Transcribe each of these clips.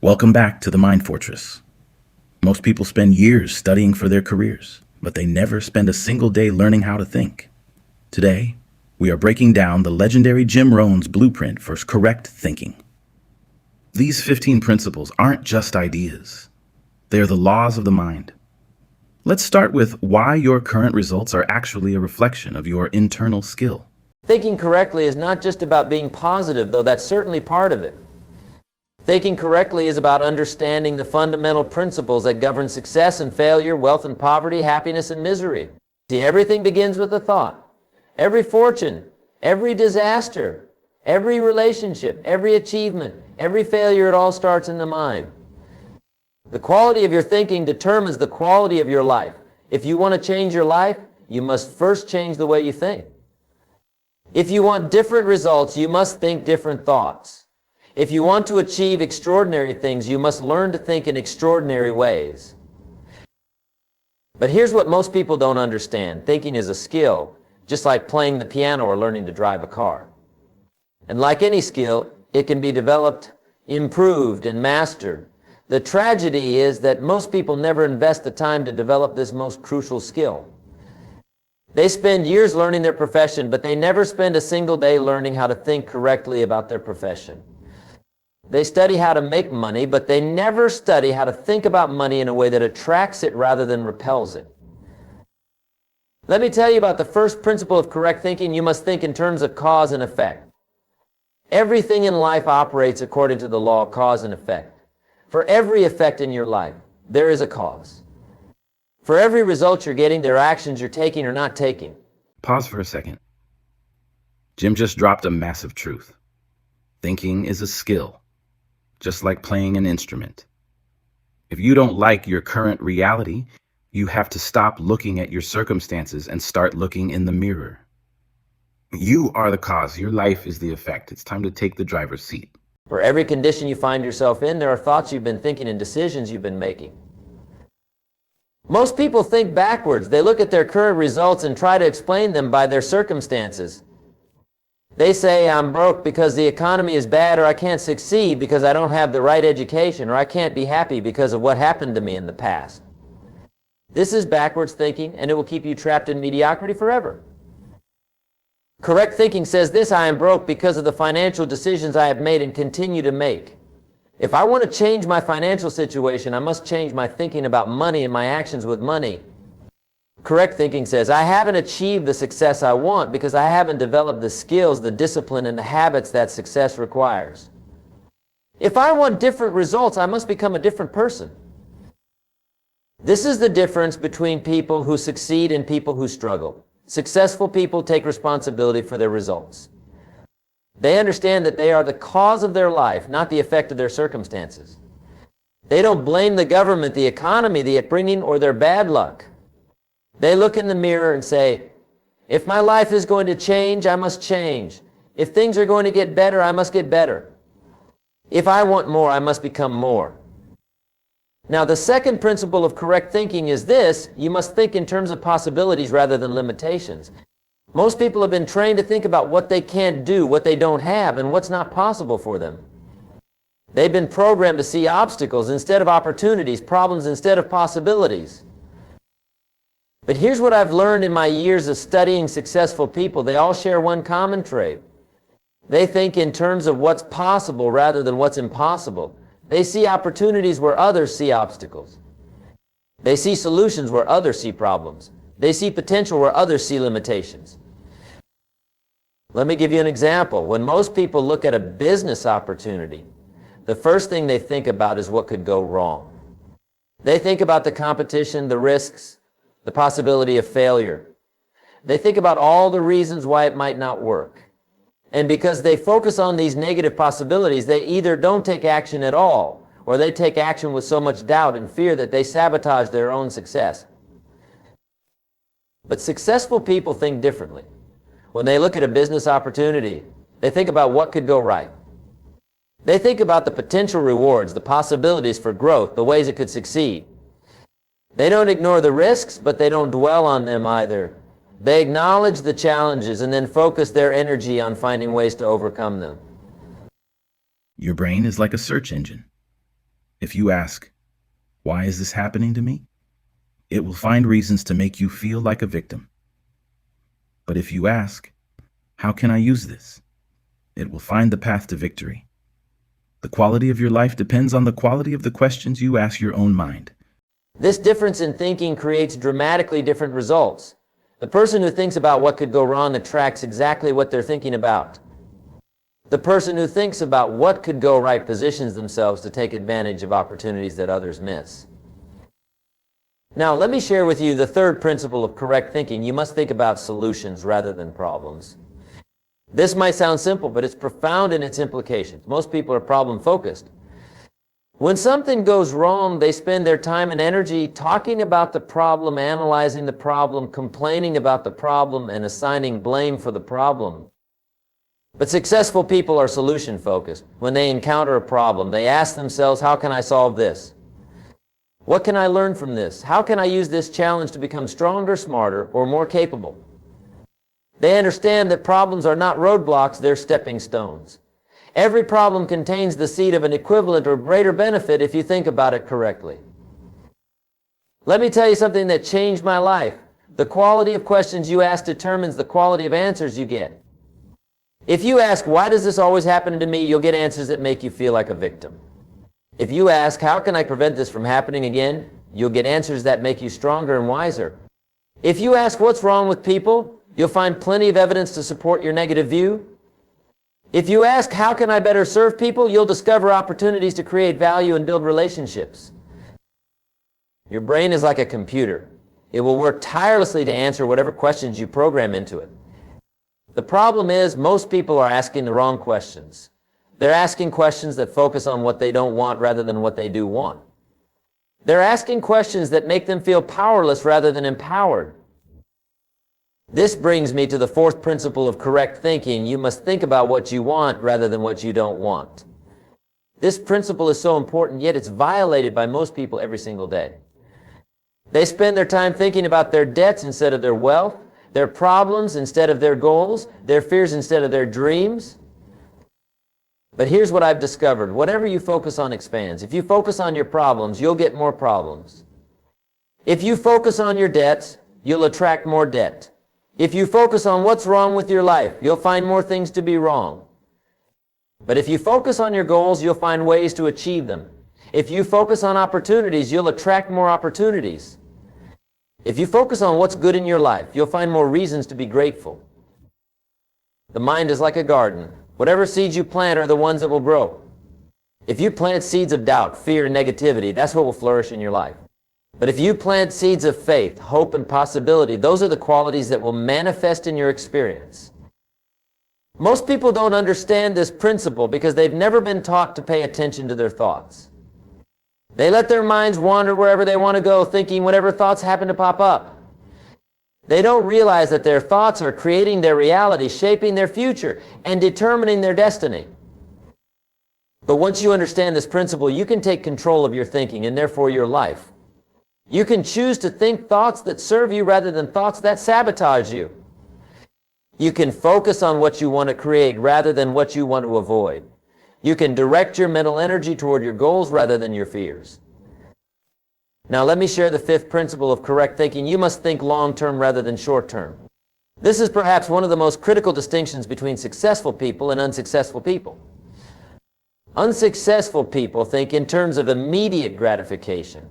Welcome back to the MindFortress. Most people spend years studying for their careers, but they never spend a single day learning how to think. Today, we are breaking down the legendary Jim Rohn's blueprint for correct thinking. These 15 principles aren't just ideas. They are the laws of the mind. Let's start with why your current results are actually a reflection of your internal skill. Thinking correctly is not just about being positive, though that's certainly part of it. Thinking correctly is about understanding the fundamental principles that govern success and failure, wealth and poverty, happiness and misery. See, everything begins with a thought. Every fortune, every disaster, every relationship, every achievement, every failure, it all starts in the mind. The quality of your thinking determines the quality of your life. If you want to change your life, you must first change the way you think. If you want different results, you must think different thoughts. If you want to achieve extraordinary things, you must learn to think in extraordinary ways. But here's what most people don't understand. Thinking is a skill, just like playing the piano or learning to drive a car. And like any skill, it can be developed, improved, and mastered. The tragedy is that most people never invest the time to develop this most crucial skill. They spend years learning their profession, but they never spend a single day learning how to think correctly about their profession. They study how to make money, but they never study how to think about money in a way that attracts it rather than repels it. Let me tell you about the first principle of correct thinking. You must think in terms of cause and effect. Everything in life operates according to the law of cause and effect. For every effect in your life, there is a cause. For every result you're getting, there are actions you're taking or not taking. Pause for a second. Jim just dropped a massive truth. Thinking is a skill, just like playing an instrument. If you don't like your current reality, you have to stop looking at your circumstances and start looking in the mirror. You are the cause. Your life is the effect. It's time to take the driver's seat. For every condition you find yourself in, there are thoughts you've been thinking and decisions you've been making. Most people think backwards. They look at their current results and try to explain them by their circumstances. They say, I'm broke because the economy is bad, or I can't succeed because I don't have the right education, or I can't be happy because of what happened to me in the past. This is backwards thinking, and it will keep you trapped in mediocrity forever. Correct thinking says this: I am broke because of the financial decisions I have made and continue to make. If I want to change my financial situation, I must change my thinking about money and my actions with money. Correct thinking says, I haven't achieved the success I want because I haven't developed the skills, the discipline, and the habits that success requires. If I want different results, I must become a different person. This is the difference between people who succeed and people who struggle. Successful people take responsibility for their results. They understand that they are the cause of their life, not the effect of their circumstances. They don't blame the government, the economy, the upbringing, or their bad luck. They look in the mirror and say, if my life is going to change, I must change. If things are going to get better, I must get better. If I want more, I must become more. Now, the second principle of correct thinking is this: you must think in terms of possibilities rather than limitations. Most people have been trained to think about what they can't do, what they don't have, and what's not possible for them. They've been programmed to see obstacles instead of opportunities, problems instead of possibilities. But here's what I've learned in my years of studying successful people. They all share one common trait. They think in terms of what's possible rather than what's impossible. They see opportunities where others see obstacles. They see solutions where others see problems. They see potential where others see limitations. Let me give you an example. When most people look at a business opportunity, the first thing they think about is what could go wrong. They think about the competition, the risks, the possibility of failure. They think about all the reasons why it might not work. And because they focus on these negative possibilities, they either don't take action at all, or they take action with so much doubt and fear that they sabotage their own success. But successful people think differently. When they look at a business opportunity, they think about what could go right. They think about the potential rewards, the possibilities for growth, the ways it could succeed. They don't ignore the risks, but they don't dwell on them either. They acknowledge the challenges and then focus their energy on finding ways to overcome them. Your brain is like a search engine. If you ask, why is this happening to me? It will find reasons to make you feel like a victim. But if you ask, how can I use this? It will find the path to victory. The quality of your life depends on the quality of the questions you ask your own mind. This difference in thinking creates dramatically different results. The person who thinks about what could go wrong attracts exactly what they're thinking about. The person who thinks about what could go right positions themselves to take advantage of opportunities that others miss. Now, let me share with you the third principle of correct thinking. You must think about solutions rather than problems. This might sound simple, but it's profound in its implications. Most people are problem-focused. When something goes wrong, they spend their time and energy talking about the problem, analyzing the problem, complaining about the problem, and assigning blame for the problem. But successful people are solution-focused. When they encounter a problem, they ask themselves, how can I solve this? What can I learn from this? How can I use this challenge to become stronger, smarter, or more capable? They understand that problems are not roadblocks, they're stepping stones. Every problem contains the seed of an equivalent or greater benefit if you think about it correctly. Let me tell you something that changed my life. The quality of questions you ask determines the quality of answers you get. If you ask, why does this always happen to me, you'll get answers that make you feel like a victim. If you ask, how can I prevent this from happening again, you'll get answers that make you stronger and wiser. If you ask, what's wrong with people, you'll find plenty of evidence to support your negative view. If you ask, how can I better serve people, you'll discover opportunities to create value and build relationships. Your brain is like a computer. It will work tirelessly to answer whatever questions you program into it. The problem is, most people are asking the wrong questions. They're asking questions that focus on what they don't want rather than what they do want. They're asking questions that make them feel powerless rather than empowered. This brings me to the fourth principle of correct thinking. You must think about what you want rather than what you don't want. This principle is so important, yet it's violated by most people every single day. They spend their time thinking about their debts instead of their wealth, their problems instead of their goals, their fears instead of their dreams. But here's what I've discovered. Whatever you focus on expands. If you focus on your problems, you'll get more problems. If you focus on your debts, you'll attract more debt. If you focus on what's wrong with your life, you'll find more things to be wrong. But if you focus on your goals, you'll find ways to achieve them. If you focus on opportunities, you'll attract more opportunities. If you focus on what's good in your life, you'll find more reasons to be grateful. The mind is like a garden. Whatever seeds you plant are the ones that will grow. If you plant seeds of doubt, fear, and negativity, that's what will flourish in your life. But if you plant seeds of faith, hope, and possibility, those are the qualities that will manifest in your experience. Most people don't understand this principle because they've never been taught to pay attention to their thoughts. They let their minds wander wherever they want to go, thinking whatever thoughts happen to pop up. They don't realize that their thoughts are creating their reality, shaping their future, and determining their destiny. But once you understand this principle, you can take control of your thinking and therefore your life. You can choose to think thoughts that serve you rather than thoughts that sabotage you. You can focus on what you want to create rather than what you want to avoid. You can direct your mental energy toward your goals rather than your fears. Now let me share the fifth principle of correct thinking. You must think long-term rather than short-term. This is perhaps one of the most critical distinctions between successful people and unsuccessful people. Unsuccessful people think in terms of immediate gratification.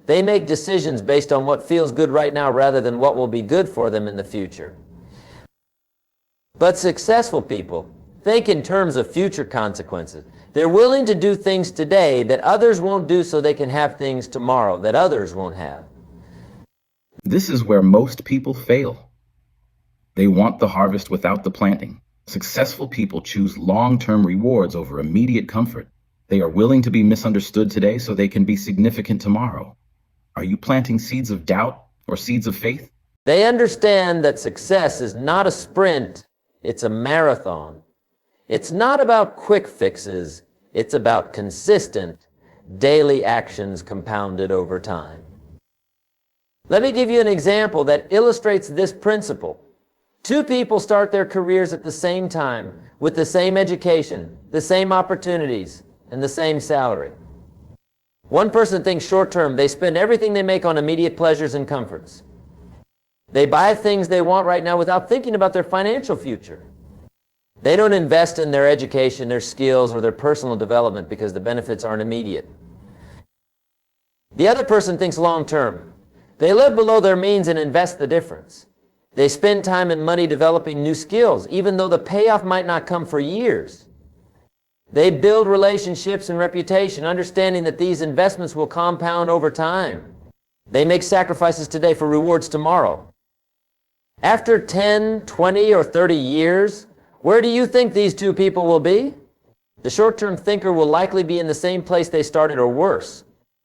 They make decisions based on what feels good right now rather than what will be good for them in the future. But successful people think in terms of future consequences. They're willing to do things today that others won't do so they can have things tomorrow that others won't have. This is where most people fail. They want the harvest without the planting. Successful people choose long-term rewards over immediate comfort. They are willing to be misunderstood today so they can be significant tomorrow. Are you planting seeds of doubt or seeds of faith? They understand that success is not a sprint, it's a marathon. It's not about quick fixes, it's about consistent, daily actions compounded over time. Let me give you an example that illustrates this principle. Two people start their careers at the same time, with the same education, the same opportunities, and the same salary. One person thinks short term. They spend everything they make on immediate pleasures and comforts. They buy things they want right now without thinking about their financial future. They don't invest in their education, their skills, or their personal development because the benefits aren't immediate. The other person thinks long term. They live below their means and invest the difference. They spend time and money developing new skills, even though the payoff might not come for years. They build relationships and reputation, understanding that these investments will compound over time. They make sacrifices today for rewards tomorrow. After 10, 20, or 30 years, where do you think these two people will be? The short-term thinker will likely be in the same place they started or worse.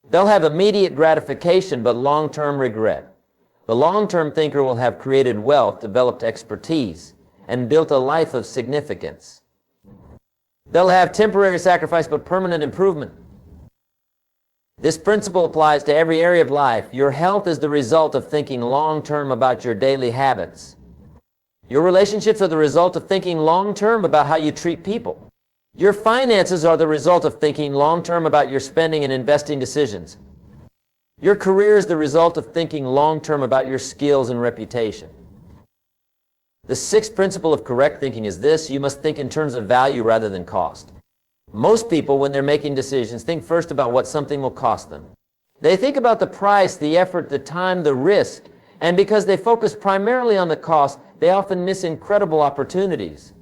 They'll have immediate gratification but long-term regret. The long-term thinker will have created wealth, developed expertise, and built a life of significance. They'll have temporary sacrifice but permanent improvement. This principle applies to every area of life. Your health is the result of thinking long-term about your daily habits. Your relationships are the result of thinking long-term about how you treat people. Your finances are the result of thinking long-term about your spending and investing decisions. Your career is the result of thinking long-term about your skills and reputation. The sixth principle of correct thinking is this: you must think in terms of value rather than cost. Most people, when they're making decisions, think first about what something will cost them. They think about the price, the effort, the time, the risk, and because they focus primarily on the cost, they often miss incredible opportunities.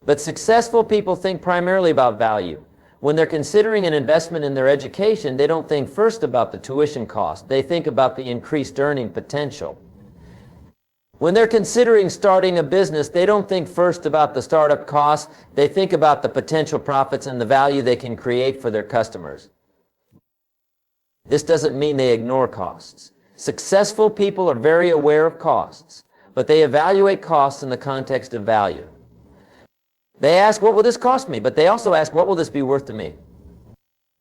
But successful people think primarily about value. When they're considering an investment in their education, they don't think first about the tuition cost. They think about the increased earning potential. When they're considering starting a business, they don't think first about the startup costs. They think about the potential profits and the value they can create for their customers. This doesn't mean they ignore costs. Successful people are very aware of costs, but they evaluate costs in the context of value. They ask, what will this cost me? But they also ask, what will this be worth to me?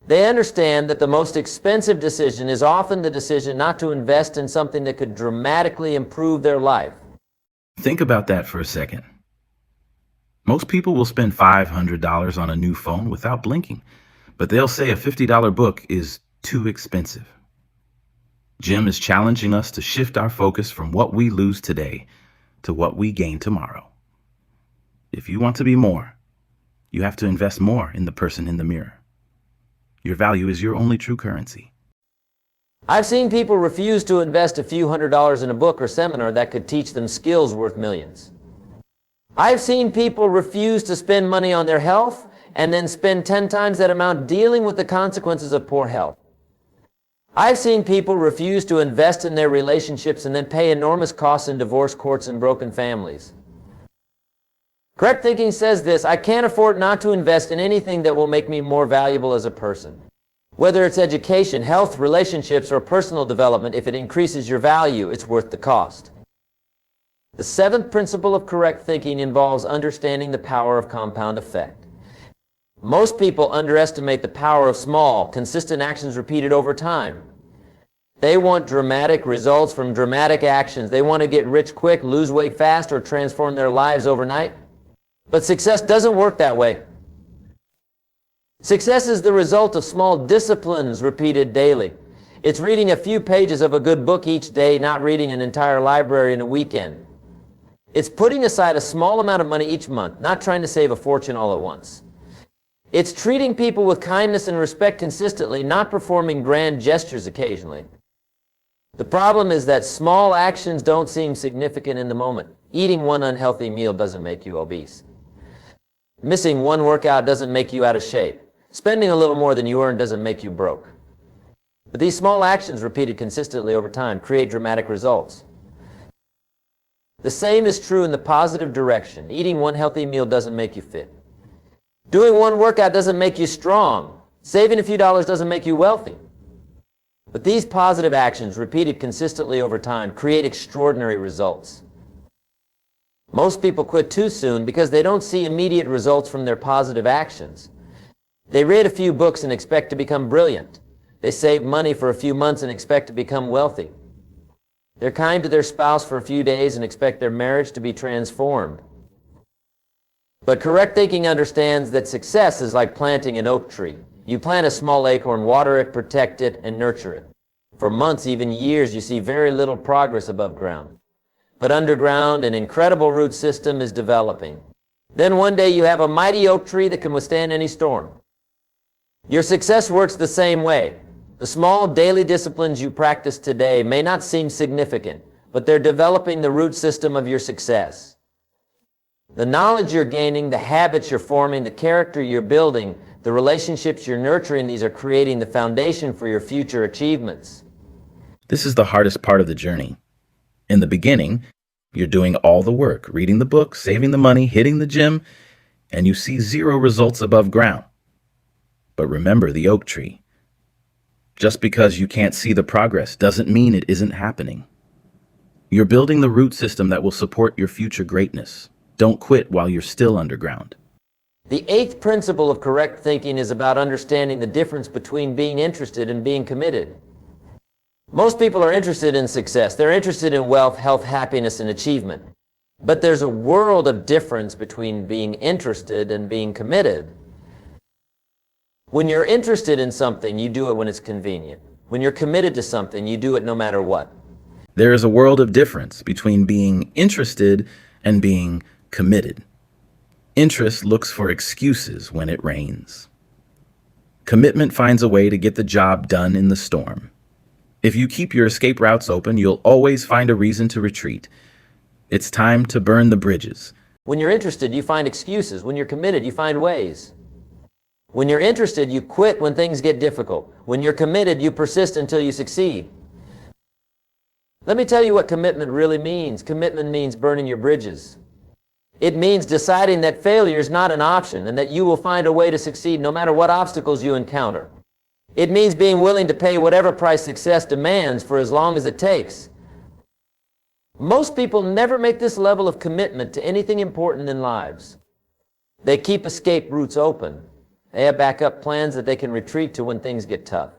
They understand that the most expensive decision is often the decision not to invest in something that could dramatically improve their life. Think about that for a second. Most people will spend $500 on a new phone without blinking, but they'll say a $50 book is too expensive. Jim is challenging us to shift our focus from what we lose today to what we gain tomorrow. If you want to be more, you have to invest more in the person in the mirror. Your value is your only true currency. I've seen people refuse to invest a few $100s in a book or seminar that could teach them skills worth millions. I've seen people refuse to spend money on their health and then spend 10 times that amount dealing with the consequences of poor health. I've seen people refuse to invest in their relationships and then pay enormous costs in divorce courts and broken families. Correct thinking says this: I can't afford not to invest in anything that will make me more valuable as a person. Whether it's education, health, relationships, or personal development, if it increases your value, it's worth the cost. The seventh principle of correct thinking involves understanding the power of compound effect. Most people underestimate the power of small, consistent actions repeated over time. They want dramatic results from dramatic actions. They want to get rich quick, lose weight fast, or transform their lives overnight. But success doesn't work that way. Success is the result of small disciplines repeated daily. It's reading a few pages of a good book each day, not reading an entire library in a weekend. It's putting aside a small amount of money each month, not trying to save a fortune all at once. It's treating people with kindness and respect consistently, not performing grand gestures occasionally. The problem is that small actions don't seem significant in the moment. Eating one unhealthy meal doesn't make you obese. Missing one workout doesn't make you out of shape. Spending a little more than you earn doesn't make you broke. But these small actions repeated consistently over time create dramatic results. The same is true in the positive direction. Eating one healthy meal doesn't make you fit. Doing one workout doesn't make you strong. Saving a few dollars doesn't make you wealthy. But these positive actions, repeated consistently over time, create extraordinary results. Most people quit too soon because they don't see immediate results from their positive actions. They read a few books and expect to become brilliant. They save money for a few months and expect to become wealthy. They're kind to their spouse for a few days and expect their marriage to be transformed. But correct thinking understands that success is like planting an oak tree. You plant a small acorn, water it, protect it, and nurture it. For months, even years, you see very little progress above ground. But underground, an incredible root system is developing. Then one day you have a mighty oak tree that can withstand any storm. Your success works the same way. The small daily disciplines you practice today may not seem significant, but they're developing the root system of your success. The knowledge you're gaining, the habits you're forming, the character you're building, the relationships you're nurturing, these are creating the foundation for your future achievements. This is the hardest part of the journey. In the beginning, you're doing all the work, reading the book, saving the money, hitting the gym, and you see zero results above ground. But remember the oak tree. Just because you can't see the progress doesn't mean it isn't happening. You're building the root system that will support your future greatness. Don't quit while you're still underground. The eighth principle of correct thinking is about understanding the difference between being interested and being committed. Most people are interested in success. They're interested in wealth, health, happiness, and achievement. But there's a world of difference between being interested and being committed. When you're interested in something, you do it when it's convenient. When you're committed to something, you do it no matter what. There is a world of difference between being interested and being committed. Interest looks for excuses when it rains. Commitment finds a way to get the job done in the storm. If you keep your escape routes open, you'll always find a reason to retreat. It's time to burn the bridges. When you're interested, you find excuses. When you're committed, you find ways. When you're interested, you quit when things get difficult. When you're committed, you persist until you succeed. Let me tell you what commitment really means. Commitment means burning your bridges. It means deciding that failure is not an option and that you will find a way to succeed no matter what obstacles you encounter. It means being willing to pay whatever price success demands for as long as it takes. Most people never make this level of commitment to anything important in lives. They keep escape routes open. They have backup plans that they can retreat to when things get tough.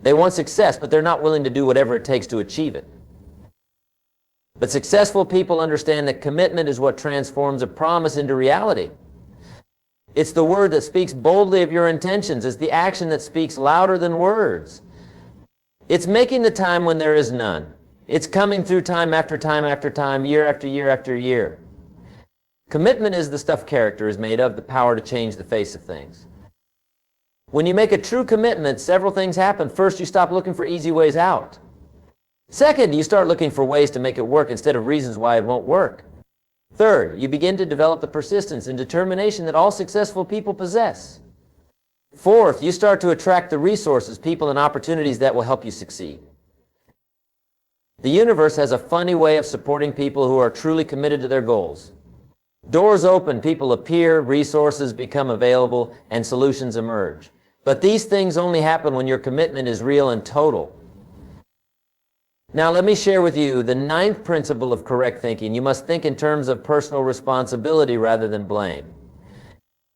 They want success, but they're not willing to do whatever it takes to achieve it. But successful people understand that commitment is what transforms a promise into reality. It's the word that speaks boldly of your intentions. It's the action that speaks louder than words. It's making the time when there is none. It's coming through time after time after time, year after year after year. Commitment is the stuff character is made of, the power to change the face of things. When you make a true commitment, several things happen. First, you stop looking for easy ways out. Second, you start looking for ways to make it work instead of reasons why it won't work. Third, you begin to develop the persistence and determination that all successful people possess. Fourth, you start to attract the resources, people, and opportunities that will help you succeed. The universe has a funny way of supporting people who are truly committed to their goals. Doors open, people appear, resources become available, and solutions emerge. But these things only happen when your commitment is real and total. Now let me share with you the ninth principle of correct thinking. You must think in terms of personal responsibility rather than blame.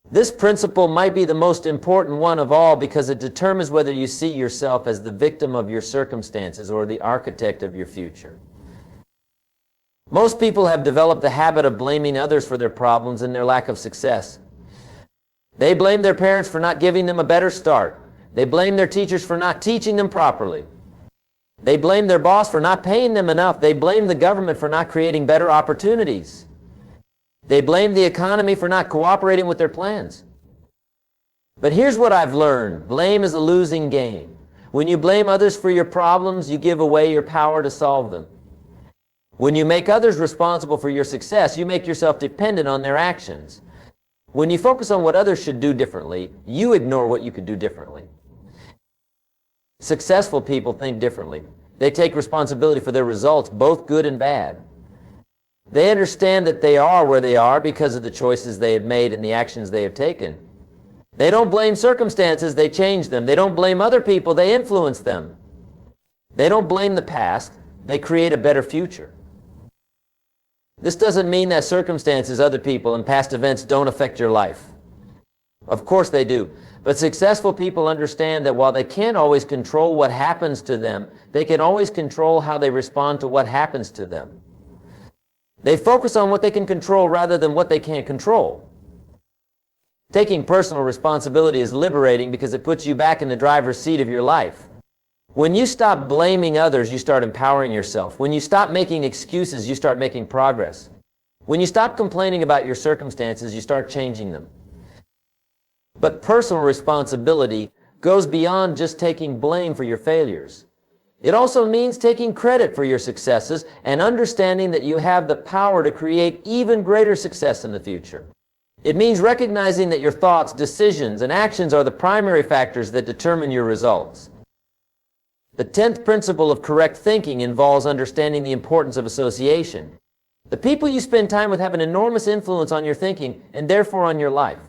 This principle might be the most important one of all because it determines whether you see yourself as the victim of your circumstances or the architect of your future. Most people have developed the habit of blaming others for their problems and their lack of success. They blame their parents for not giving them a better start. They blame their teachers for not teaching them properly. They blame their boss for not paying them enough. They blame the government for not creating better opportunities. They blame the economy for not cooperating with their plans. But here's what I've learned. Blame is a losing game. When you blame others for your problems, you give away your power to solve them. When you make others responsible for your success, you make yourself dependent on their actions. When you focus on what others should do differently, you ignore what you could do differently. Successful people think differently. They take responsibility for their results, both good and bad. They understand that they are where they are because of the choices they have made and the actions they have taken. They don't blame circumstances, they change them. They don't blame other people, they influence them. They don't blame the past, they create a better future. This doesn't mean that circumstances, other people, and past events don't affect your life. Of course they do. But successful people understand that while they can't always control what happens to them, they can always control how they respond to what happens to them. They focus on what they can control rather than what they can't control. Taking personal responsibility is liberating because it puts you back in the driver's seat of your life. When you stop blaming others, you start empowering yourself. When you stop making excuses, you start making progress. When you stop complaining about your circumstances, you start changing them. But personal responsibility goes beyond just taking blame for your failures. It also means taking credit for your successes and understanding that you have the power to create even greater success in the future. It means recognizing that your thoughts, decisions, and actions are the primary factors that determine your results. The 10th principle of correct thinking involves understanding the importance of association. The people you spend time with have an enormous influence on your thinking and therefore on your life.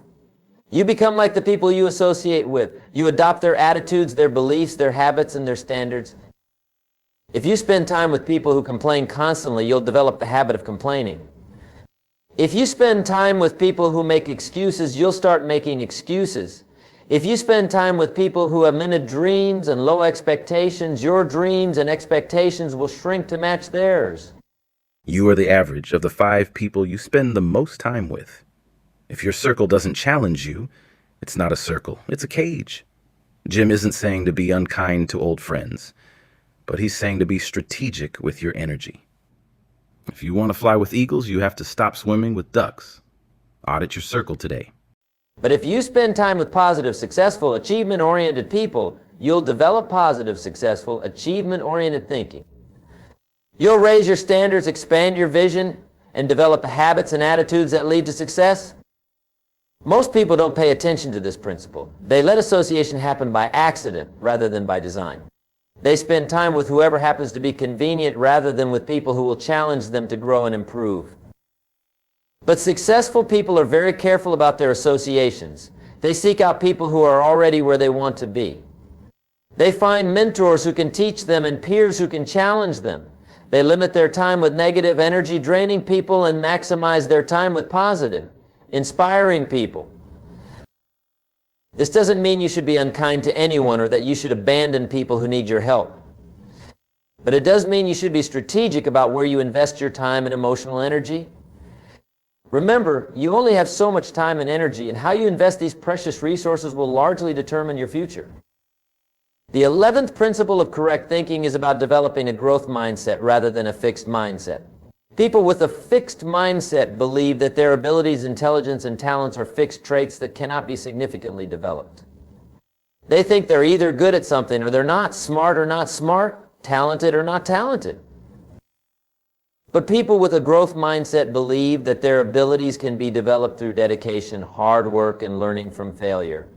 You become like the people you associate with. You adopt their attitudes, their beliefs, their habits, and their standards. If you spend time with people who complain constantly, you'll develop the habit of complaining. If you spend time with people who make excuses, you'll start making excuses. If you spend time with people who have many dreams and low expectations, your dreams and expectations will shrink to match theirs. You are the average of the 5 people you spend the most time with. If your circle doesn't challenge you, it's not a circle, it's a cage. Jim isn't saying to be unkind to old friends, but he's saying to be strategic with your energy. If you want to fly with eagles, you have to stop swimming with ducks. Audit your circle today. But if you spend time with positive, successful, achievement-oriented people, you'll develop positive, successful, achievement-oriented thinking. You'll raise your standards, expand your vision, and develop the habits and attitudes that lead to success. Most people don't pay attention to this principle. They let association happen by accident rather than by design. They spend time with whoever happens to be convenient rather than with people who will challenge them to grow and improve. But successful people are very careful about their associations. They seek out people who are already where they want to be. They find mentors who can teach them and peers who can challenge them. They limit their time with negative, energy-draining people and maximize their time with positive, inspiring people. This doesn't mean you should be unkind to anyone or that you should abandon people who need your help. But it does mean you should be strategic about where you invest your time and emotional energy. Remember, you only have so much time and energy, and how you invest these precious resources will largely determine your future. The 11th principle of correct thinking is about developing a growth mindset rather than a fixed mindset. People with a fixed mindset believe that their abilities, intelligence, and talents are fixed traits that cannot be significantly developed. They think they're either good at something or they're not, smart or not smart, talented or not talented. But people with a growth mindset believe that their abilities can be developed through dedication, hard work, and learning from failure.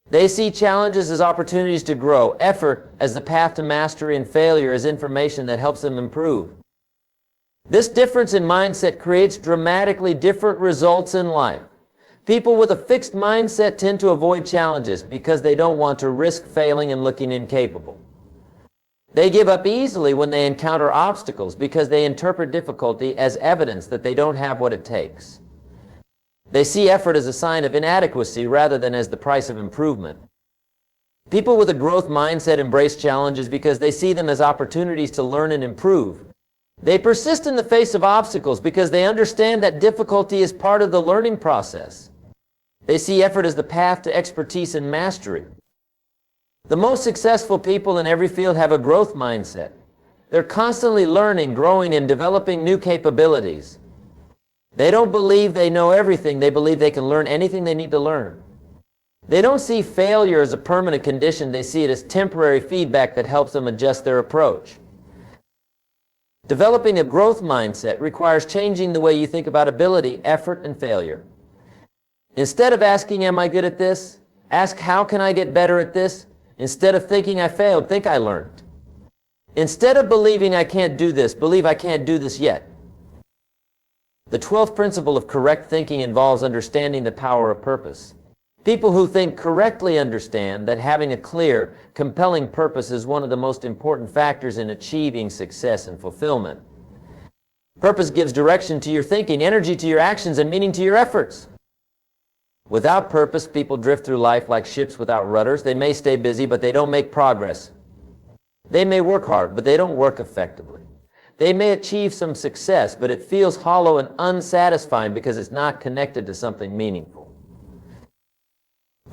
They see challenges as opportunities to grow, effort as the path to mastery, and failure as information that helps them improve. This difference in mindset creates dramatically different results in life. People with a fixed mindset tend to avoid challenges because they don't want to risk failing and looking incapable. They give up easily when they encounter obstacles because they interpret difficulty as evidence that they don't have what it takes. They see effort as a sign of inadequacy rather than as the price of improvement. People with a growth mindset embrace challenges because they see them as opportunities to learn and improve. They persist in the face of obstacles because they understand that difficulty is part of the learning process. They see effort as the path to expertise and mastery. The most successful people in every field have a growth mindset. They're constantly learning, growing, and developing new capabilities. They don't believe they know everything. They believe they can learn anything they need to learn. They don't see failure as a permanent condition. They see it as temporary feedback that helps them adjust their approach. Developing a growth mindset requires changing the way you think about ability, effort, and failure. Instead of asking, am I good at this? Ask, how can I get better at this? Instead of thinking I failed, think I learned. Instead of believing I can't do this, believe I can't do this yet. The 12th principle of correct thinking involves understanding the power of purpose. People who think correctly understand that having a clear, compelling purpose is one of the most important factors in achieving success and fulfillment. Purpose gives direction to your thinking, energy to your actions, and meaning to your efforts. Without purpose, people drift through life like ships without rudders. They may stay busy, but they don't make progress. They may work hard, but they don't work effectively. They may achieve some success, but it feels hollow and unsatisfying because it's not connected to something meaningful.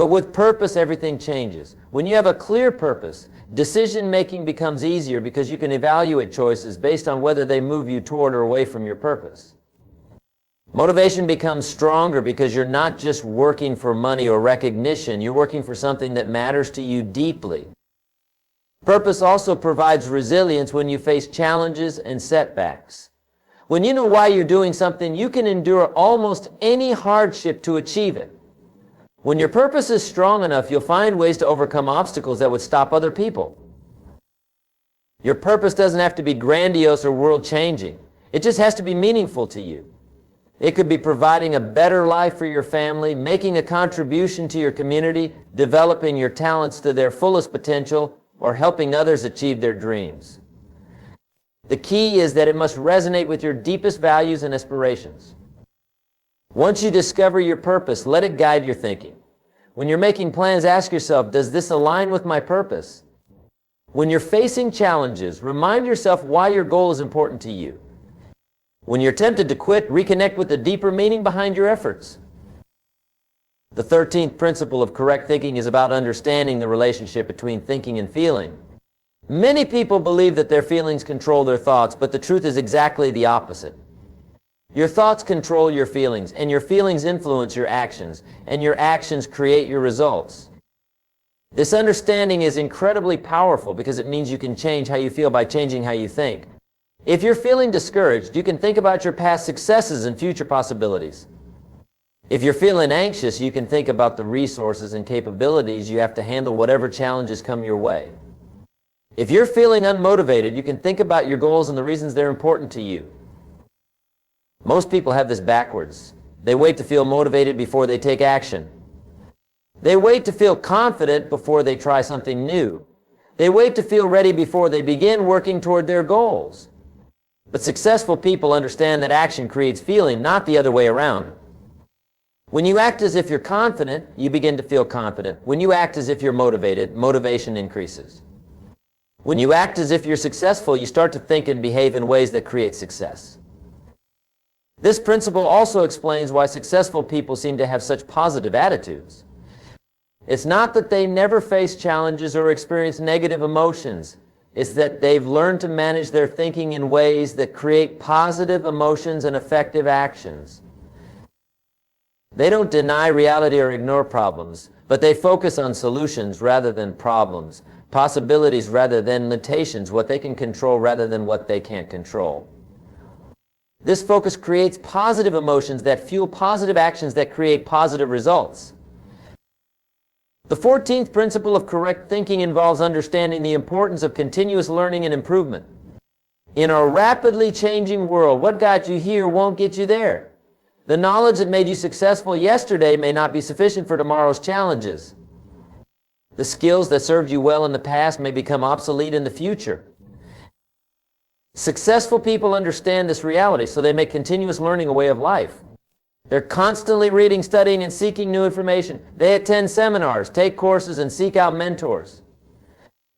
But with purpose, everything changes. When you have a clear purpose, decision-making becomes easier because you can evaluate choices based on whether they move you toward or away from your purpose. Motivation becomes stronger because you're not just working for money or recognition, you're working for something that matters to you deeply. Purpose also provides resilience when you face challenges and setbacks. When you know why you're doing something, you can endure almost any hardship to achieve it. When your purpose is strong enough, you'll find ways to overcome obstacles that would stop other people. Your purpose doesn't have to be grandiose or world-changing. It just has to be meaningful to you. It could be providing a better life for your family, making a contribution to your community, developing your talents to their fullest potential, or helping others achieve their dreams. The key is that it must resonate with your deepest values and aspirations. Once you discover your purpose, let it guide your thinking. When you're making plans, ask yourself, does this align with my purpose? When you're facing challenges, remind yourself why your goal is important to you. When you're tempted to quit, reconnect with the deeper meaning behind your efforts. The 13th principle of correct thinking is about understanding the relationship between thinking and feeling. Many people believe that their feelings control their thoughts, but the truth is exactly the opposite. Your thoughts control your feelings, and your feelings influence your actions, and your actions create your results. This understanding is incredibly powerful because it means you can change how you feel by changing how you think. If you're feeling discouraged, you can think about your past successes and future possibilities. If you're feeling anxious, you can think about the resources and capabilities you have to handle whatever challenges come your way. If you're feeling unmotivated, you can think about your goals and the reasons they're important to you. Most people have this backwards. They wait to feel motivated before they take action. They wait to feel confident before they try something new. They wait to feel ready before they begin working toward their goals. But successful people understand that action creates feeling, not the other way around. When you act as if you're confident, you begin to feel confident. When you act as if you're motivated, motivation increases. When you act as if you're successful, you start to think and behave in ways that create success. This principle also explains why successful people seem to have such positive attitudes. It's not that they never face challenges or experience negative emotions. It's that they've learned to manage their thinking in ways that create positive emotions and effective actions. They don't deny reality or ignore problems, but they focus on solutions rather than problems, possibilities rather than limitations, what they can control rather than what they can't control. This focus creates positive emotions that fuel positive actions that create positive results. The 14th principle of correct thinking involves understanding the importance of continuous learning and improvement. In a rapidly changing world, what got you here won't get you there. The knowledge that made you successful yesterday may not be sufficient for tomorrow's challenges. The skills that served you well in the past may become obsolete in the future. Successful people understand this reality, so they make continuous learning a way of life. They're constantly reading, studying, and seeking new information. They attend seminars, take courses, and seek out mentors.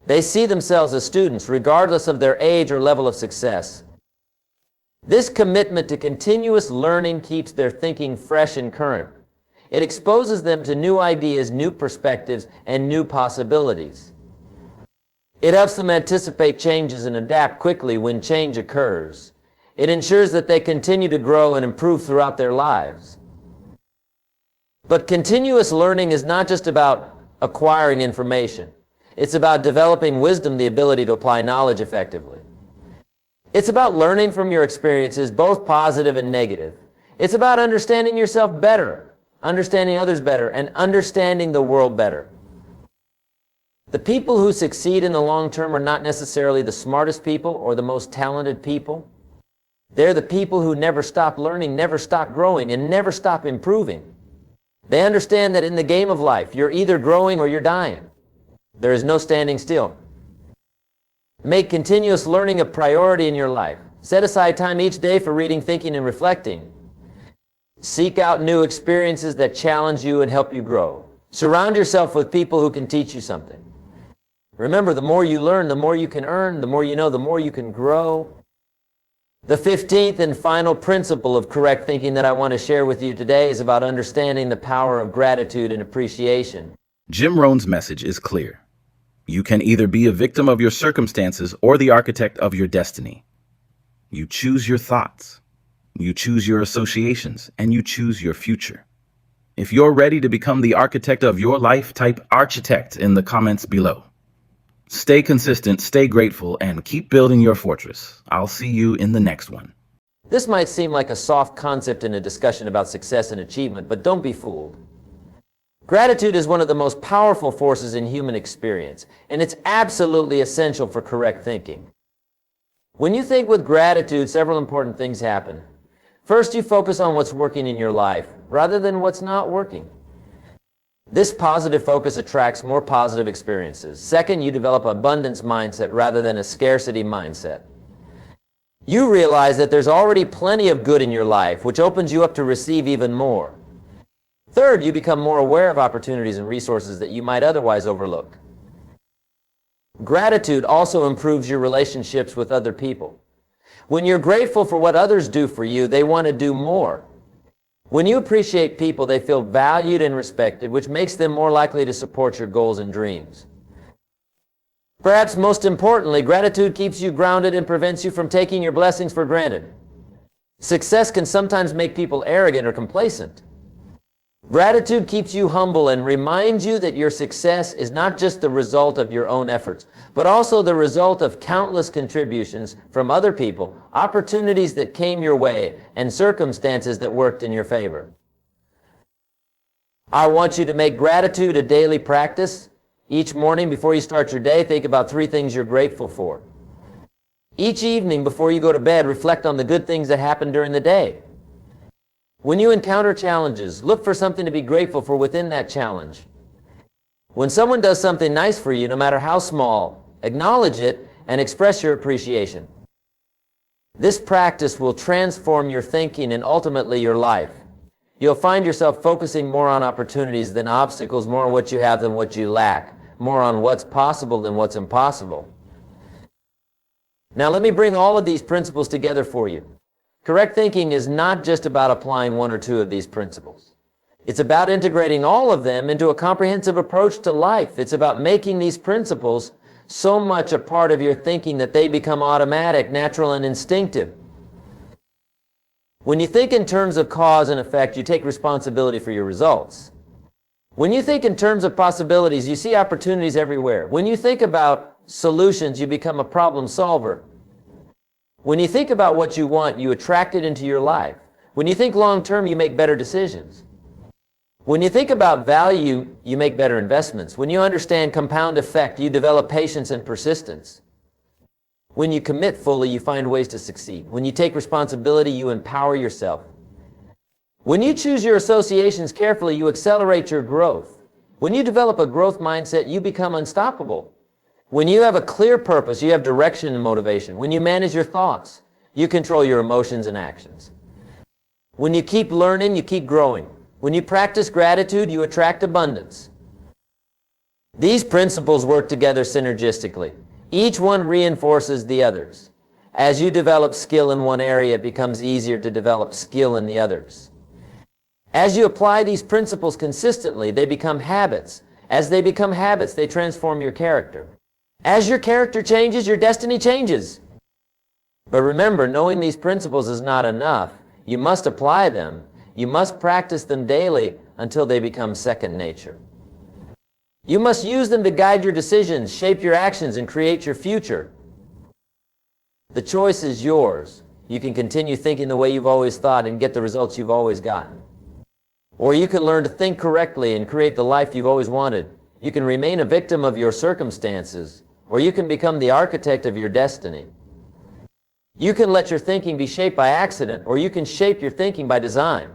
They see themselves as students, regardless of their age or level of success. This commitment to continuous learning keeps their thinking fresh and current. It exposes them to new ideas, new perspectives, and new possibilities. It helps them anticipate changes and adapt quickly when change occurs. It ensures that they continue to grow and improve throughout their lives. But continuous learning is not just about acquiring information. It's about developing wisdom, the ability to apply knowledge effectively. It's about learning from your experiences, both positive and negative. It's about understanding yourself better, understanding others better, and understanding the world better. The people who succeed in the long term are not necessarily the smartest people or the most talented people. They're the people who never stop learning, never stop growing, and never stop improving. They understand that in the game of life, you're either growing or you're dying. There is no standing still. Make continuous learning a priority in your life. Set aside time each day for reading, thinking, and reflecting. Seek out new experiences that challenge you and help you grow. Surround yourself with people who can teach you something. Remember, the more you learn, the more you can earn. The more you know, the more you can grow. The 15th and final principle of correct thinking that I want to share with you today is about understanding the power of gratitude and appreciation. Jim Rohn's message is clear. You can either be a victim of your circumstances or the architect of your destiny. You choose your thoughts, you choose your associations, and you choose your future. If you're ready to become the architect of your life, type architect in the comments below. Stay consistent, stay grateful, and keep building your fortress. I'll see you in the next one. This might seem like a soft concept in a discussion about success and achievement, but don't be fooled. Gratitude is one of the most powerful forces in human experience, and it's absolutely essential for correct thinking. When you think with gratitude, several important things happen. First, you focus on what's working in your life, rather than what's not working. This positive focus attracts more positive experiences. Second, you develop an abundance mindset rather than a scarcity mindset. You realize that there's already plenty of good in your life, which opens you up to receive even more. Third, you become more aware of opportunities and resources that you might otherwise overlook. Gratitude also improves your relationships with other people. When you're grateful for what others do for you, they want to do more. When you appreciate people, they feel valued and respected, which makes them more likely to support your goals and dreams. Perhaps most importantly, gratitude keeps you grounded and prevents you from taking your blessings for granted. Success can sometimes make people arrogant or complacent. Gratitude keeps you humble and reminds you that your success is not just the result of your own efforts, but also the result of countless contributions from other people, opportunities that came your way, and circumstances that worked in your favor. I want you to make gratitude a daily practice. Each morning before you start your day, think about 3 things you're grateful for. Each evening before you go to bed, reflect on the good things that happened during the day. When you encounter challenges, look for something to be grateful for within that challenge. When someone does something nice for you, no matter how small, acknowledge it and express your appreciation. This practice will transform your thinking and ultimately your life. You'll find yourself focusing more on opportunities than obstacles, more on what you have than what you lack, more on what's possible than what's impossible. Now let me bring all of these principles together for you. Correct thinking is not just about applying 1 or 2 of these principles. It's about integrating all of them into a comprehensive approach to life. It's about making these principles so much a part of your thinking that they become automatic, natural, and instinctive. When you think in terms of cause and effect, you take responsibility for your results. When you think in terms of possibilities, you see opportunities everywhere. When you think about solutions, you become a problem solver. When you think about what you want, you attract it into your life. When you think long term, you make better decisions. When you think about value, you make better investments. When you understand compound effect, you develop patience and persistence. When you commit fully, you find ways to succeed. When you take responsibility, you empower yourself. When you choose your associations carefully, you accelerate your growth. When you develop a growth mindset, you become unstoppable. When you have a clear purpose, you have direction and motivation. When you manage your thoughts, you control your emotions and actions. When you keep learning, you keep growing. When you practice gratitude, you attract abundance. These principles work together synergistically. Each one reinforces the others. As you develop skill in one area, it becomes easier to develop skill in the others. As you apply these principles consistently, they become habits. As they become habits, they transform your character. As your character changes, your destiny changes. But remember, knowing these principles is not enough. You must apply them. You must practice them daily until they become second nature. You must use them to guide your decisions, shape your actions, and create your future. The choice is yours. You can continue thinking the way you've always thought and get the results you've always gotten. Or you can learn to think correctly and create the life you've always wanted. You can remain a victim of your circumstances, or you can become the architect of your destiny. You can let your thinking be shaped by accident, or you can shape your thinking by design.